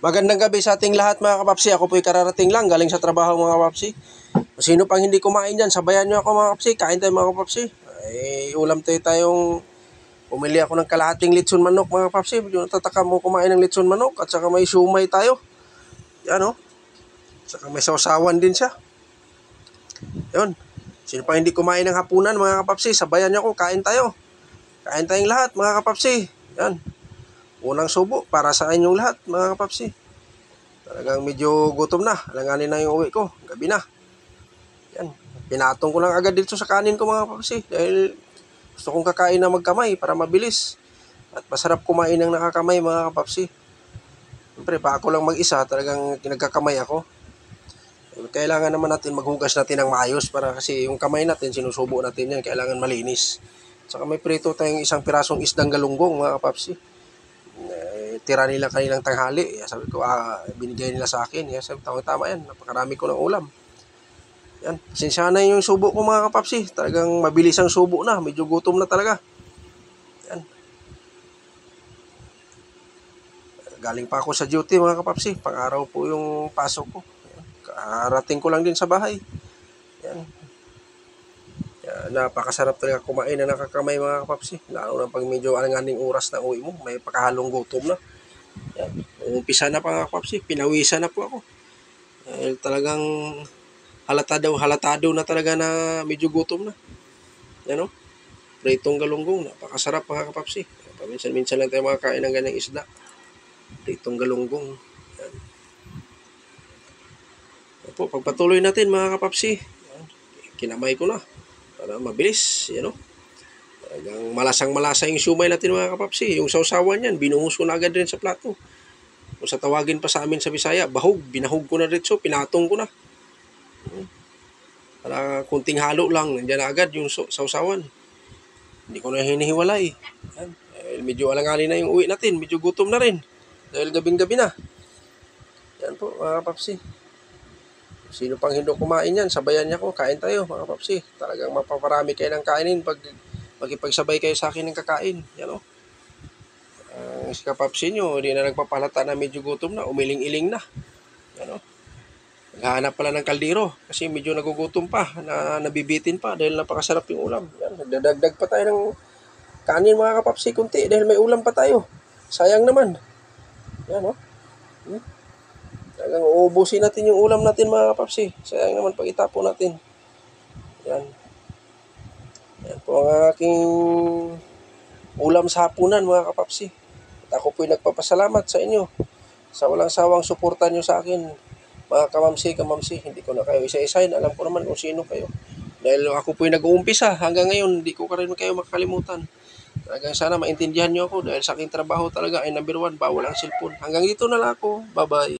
Magandang gabi sa ating lahat mga kapapsi. Ako po'y kararating lang galing sa trabaho mga kapapsi. Sino pang hindi kumain dyan, sabayan nyo ako mga kapapsi. Kain tayo mga kapapsi. Ulam tayong umili ako ng kalahating litson manok mga kapapsi. Medyo natataka mo kumain ng litson manok. At saka may siumay tayo. Yan o. Saka may sausawan din siya. Yun. Sino pang hindi kumain ng hapunan mga kapapsi, sabayan nyo ako. Kain tayo. Kain tayong lahat mga kapapsi. Yan. Unang subo para sa inyong lahat mga kapapsi. Talagang medyo gutom na. Alanganin na yung uwi ko. Gabi na. Yan. Pinatong ko lang agad dito sa kanin ko mga kapapsi. Dahil gusto kong kakain na magkamay para mabilis. At masarap kumain ng nakakamay mga kapapsi. Siyempre pa ako lang mag-isa, talagang nagkakamay ako. Kailangan naman natin maghugas natin ng maayos para kasi yung kamay natin, sinusubo natin yan. Kailangan malinis. Saka may prito tayong isang pirasong isdang galunggong mga kapapsi. Tira nila kanilang tanghali. Sabi ko, binigay nila sa akin. Sabi ko, tama yan. Napakarami ko ng ulam. Yan. Pasensya na yung subo ko mga kapapsi. Talagang mabilis ang subo na. Medyo gutom na talaga. Yan. Galing pa ako sa duty mga kapapsi. Pang-araw po yung pasok ko. Yan. Karating ko lang din sa bahay. Yan. Napakasarap talaga kumain na nakakamay mga kapapsi. Lalo na pag medyo alanganing oras na uwi mo. May pakahalong gutom na. Yan. Umpisa na pa mga kapapsi. Pinawisan na po ako. Talagang halatado na talaga na medyo gutom na. Yan o. Pritong galunggong. Napakasarap mga kapapsi. Paminsan-minsan lang tayo makakain ng ganyang isda. Pritong galunggong. Yan. Yan po. Pagpatuloy natin mga kapapsi. Yan. Kinamay ko na. Para mabilis. Yan o. Talagang malasang-malasa yung siumay natin mga kapapsi. Yung sausawan yan, binuhos ko na agad rin sa plato. Kung sa tawagin pa sa amin sa Bisaya, bahog. Binahog ko na rin so, pinatong ko na. Para kunting halo lang, nandiyan na agad yung sausawan. Hindi ko na hinihiwalay. Yan. Medyo alangali na yung uwi natin. Medyo gutom na rin. Dahil gabing-gabi na. Yan po mga kapapsi. Sino pang hindi kumain yan, sabayan niya ko. Kain tayo mga kapapsi. Talagang mapaparami kayo ng kainin pag makipagsabay kayo sa akin ng kakain. Yan o. Si kapapsi nyo, hindi na nagpapalata na medyo gutom na. Umiling-iling na. Yan o. Naghahanap pala ng kaldero. Kasi medyo nagugutom pa. Nabibitin pa dahil napakasarap yung ulam. Yan. Nagdadagdag pa tayo ng kanin mga kapapsi kunti. Dahil may ulam pa tayo. Sayang naman. Yan o. Talagang uubusin natin yung ulam natin mga kapapsi. Sayang naman pag itapon natin. Yan. Yan po ang aking ulam sa hapunan mga kapapsi. At ako po'y nagpapasalamat sa inyo sa walang sawang suporta nyo sa akin mga kamamsi. Hindi ko na kayo isa-isahin. Alam ko naman kung sino kayo. Dahil ako po'y nag-uumpisa hanggang ngayon. Hindi ko rin kayo makakalimutan. Talagang sana maintindihan nyo ako dahil sa aking trabaho talaga ay number 1. Bawal ang cellphone. Hanggang dito na lang ako. Bye-bye.